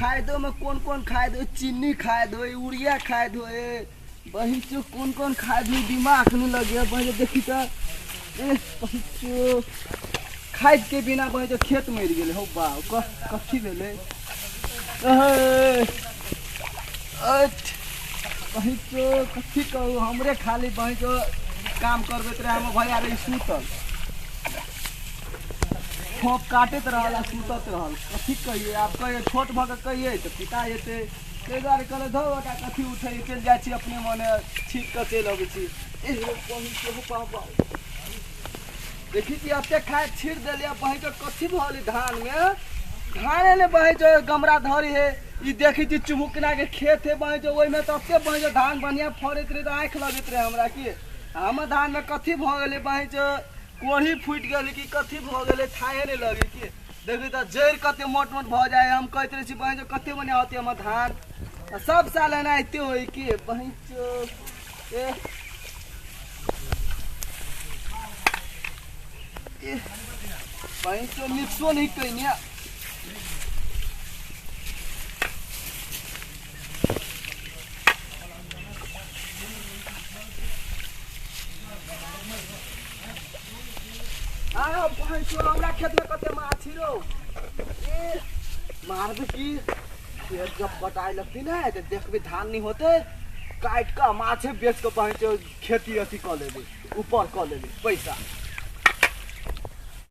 खाए दो में कौन खाए दो, चीनी खाए दो, यूरिया खाए दो, बही चो कौन खाए दो, दिमाग नहीं लगे बही देखी तो खाद के बिना बही तो खेत मर गए हो बा कथी भेले बही चो कथी कहू हमरे खाली बही चो काम करबे रहे हम भैया रे सुतल खोप काटत रहल सुतत रहल कथी कहिए आप कहिए छोट भऽ के कहिए तो पिता जेते ताहि दुआरे कहले धो ओटा कथी उठै चलि जाइ छी अपने मने छीट कऽ चलि अबै छी देखी कि अब तक खाए छीट दिलिए बही तो कथी भल धान में धान ने बही जो गमरा धरी है ई देखी छी चुमुकना के खेत है बही जो ओहि में तते बही जो धान बढ़िया फड़त रहे तो आँख लगत रहे हमरा की हम धान में कथी भ गेले बही जो कोढ़ी फूट गई कि कथी भ गेले थाहे नहीं लगे कि देखी तो जड़ कते मोट भ जाए हम कहते रहे बही जो कते बने होते हम धान सब साल एनाहिते होई कि बही चो बही चो मिक्सो नहीं कहीं हमरा खेत में कते माछी रो मार दे की खेत जब कटाई लगती ना तो देखबे धान नहीं होते काट का माछे बेच के पहुंचे खेती अथी कर लेबे ऊपर कर लेबे पैसा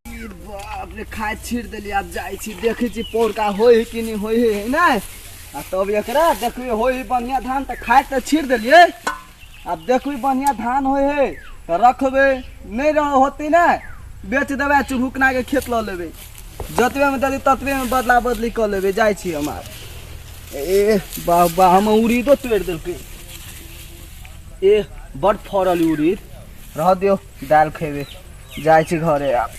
बाप रे खाए छीट देली अब जाई छी देखै छी पौरका होय कि नहीं होय है ना आ तब एकरा देखबे होय बढ़िया धान त खाए त छीट देलिए अब देखबे बढ़िया धान होय है त रखबे नहीं रह होते ना बेच देवे चुभुकना के खेत ल लेबे जतबे में दली ततबे में बदला बदली कर लेबे जाई छी हमार बाबा हम उड़ीदो तोड़ देलके बड़ फरल उड़ीद रह दियो दाल खेबे जाई छी घरे आप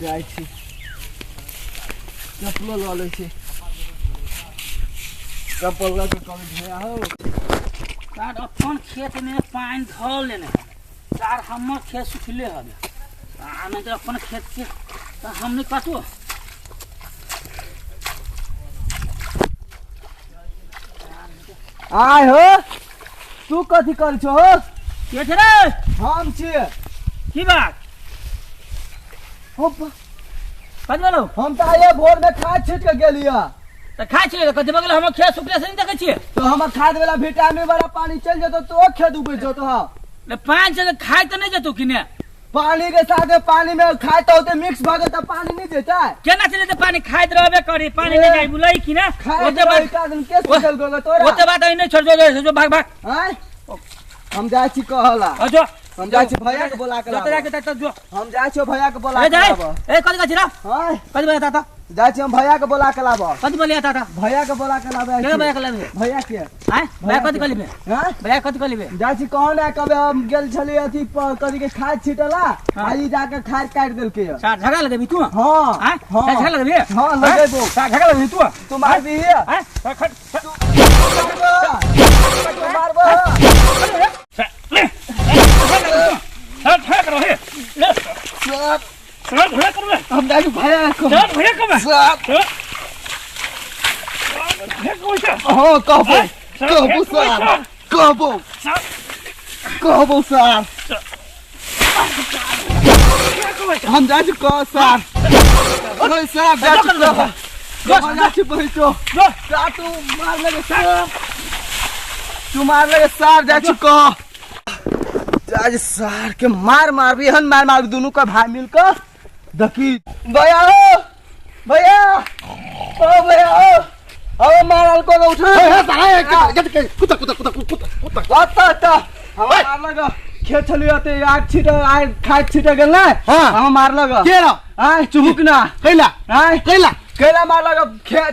जाई छी चप्पल ल ले छी चप्पल ल के कभी भैया हो तार अपन खेत में पानी धर लेने तार हमर खेत सुखले हबे आमे तो अपन खेत के तो हमने काटो आय हो तू कथी कर छो हो के छे रे हम छी की बात हो कथी बोलो हम त आये भोर में खाद छीट के गेलिया त खाइ छी कथी बगल हमर खेत सुखले से नहीं देखे छी तो हम खाद वाला विटामिन वाला पानी चल जतो तो खेत उबे जतो हां ले पानी से खाइ त नहीं जतो किने पानी के साथ पानी में खाए तो होते मिक्स भ गए तो पानी नहीं देता है केना चले त पानी खाइत रहबे करी पानी नहीं जाई बुलाई किने ओते बात का दिन केस निकल गयो तोरा ओते बात नहीं छोड़ जो भाग भाग हैं हम जाय छी कहला जो हम जाय छी भैया के बोला के जो जाके त जो हम जाय छी भैया के बोला ए के जाए लाबो ए कथी कछि रा हां कथी बोला ता जाय छी हम भैया के बोला के लाबो कथी बोलिया ता भैया के बोला के लाबो के भैया के लाबे भैया के हैं भैया कथी कलिबे हैं भैया कथी कलिबे जाय छी कहो ना कबे हम गेल छली अथी कथी के खाद छिटला आई जाके खाद काट देलके सार झगड़ा लगेबी तू हां हैं हां झगड़ा लगेबी हां लगेबो सार झगड़ा लगेबी तू मार दी है हैं तू मारबो हम जाके भैया को हाँ कहबो सर कहबो सर हम जाके कह सर अरे सर जाके बैठो तू मार लगे सर तू मार लगे सर जाके कह आज सर के मार भी हन मार दोनों का भाई मिलकर दकी भैया हो भैया ओ भैया हो अब मारल को उठा कुत्ता हम मार लगा खेत चली आते यार छिटा आय खाद छिटा गेल ना हम मार लगा केरा आय चुमुकना कैला केला मार लगा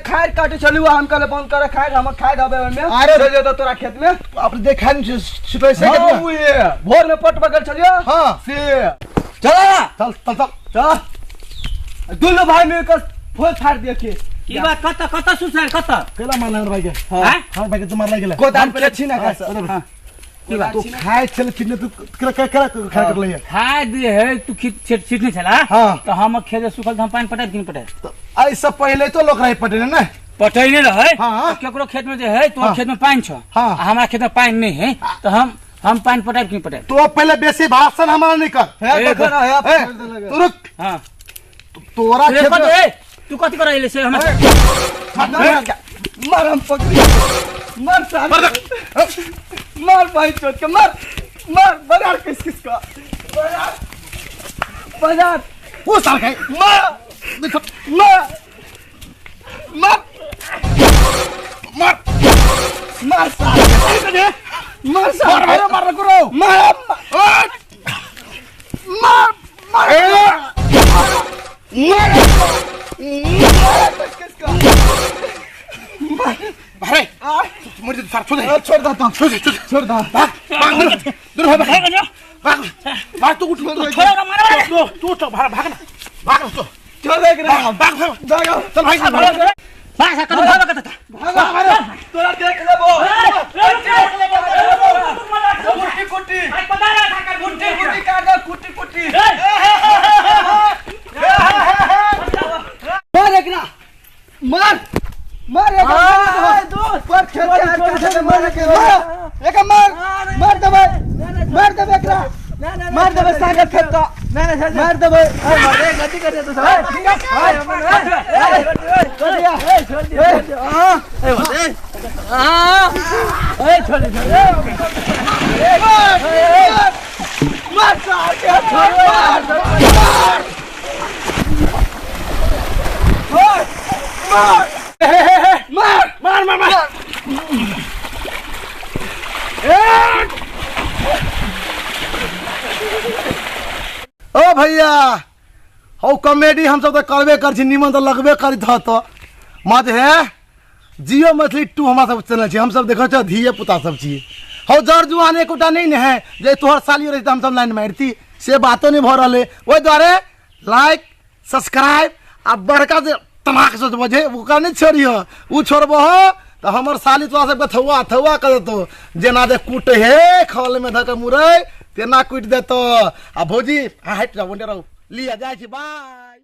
खाद काटे चलू हम कल बंद करे खाद हम खाद हबे में अरे दे दे तोरा खेत में अपने देखा नहीं छिटै से भोर में पट पकड़ चलियो हां से चल चल दुल्लो भाई में का फोड़ फाड़ दिया के की बात कत सुसार कत केला मारला भाई के हैं हां भाई के तुम्हार लाग गेला गोदाम पे छी ना का की बात तो खाए चल चिन्ह तू क्या क्या क्या खा कर लिया खाए दिए है तू छीट नहीं चला हाँ। तो हम खेत में सुखल हम पानी पटाए कि नहीं पटाए तो ऐसा पहले तो लोग रहे पटे ना पटाई नहीं रहे हाँ। तो केकरो खेत में जो है तो हाँ। खेत में पानी छ हाँ। हमारा खेत में पानी नहीं है तो हम पानी पटाए कि नहीं पटाए तो पहले बेसी भाषण हमारा नहीं कर है देखो ना है ए, तू रुक हां तोरा खेत में तू कथी कर ले से हम मार हम पकड़ी मार साले मार भाई चोट के मार बाजार किस का बाजार वो साल खाए मार देखो मार साले मार साले मार करो मार किसका अरे मुझे सर छोड़ दे छोड़ देता हूँ छोड़ दो दूर भाग भाग भाग तू उठ थोड़ा मार तू उठ भाग तू छोड़ दे भाग भागो चल भाई भाग सा कर भाग करता भागो तोरा देख ले वो कुटी कुटी काट दे कुटी मार एक ना मार एक पर खेल मार के एक मार दे एक ना मार दे सागर खेत का मार दे मार गति कर दे तो सब ठीक है छोड़ दिया छोड़ मार ओ भैया हो कॉमेडी हम सब तो करबे कर छी निमन तो लगबे करी था तो मत है जियो मछली 2 हमारा सब चैनल छी हम सब देखो छ धिये पुता सब छी हो जर जुआन एकोटा नहीं ने है जे तोहर साली रही हम सब लाइन मारती से बातो नहीं भ रहले ओइ द्वारे लाइक सब्सक्राइब आ बड़का जे तमाक सोच बजे वो का नहीं छोड़ियो उ छोड़बो हो तो हमर साली तोरा सब के थौआ कर देतो जेना दे कूट हे खल में धक मुरई तेना कूट देतो आ भौजी हट जाओ लिया जाय छी बाय।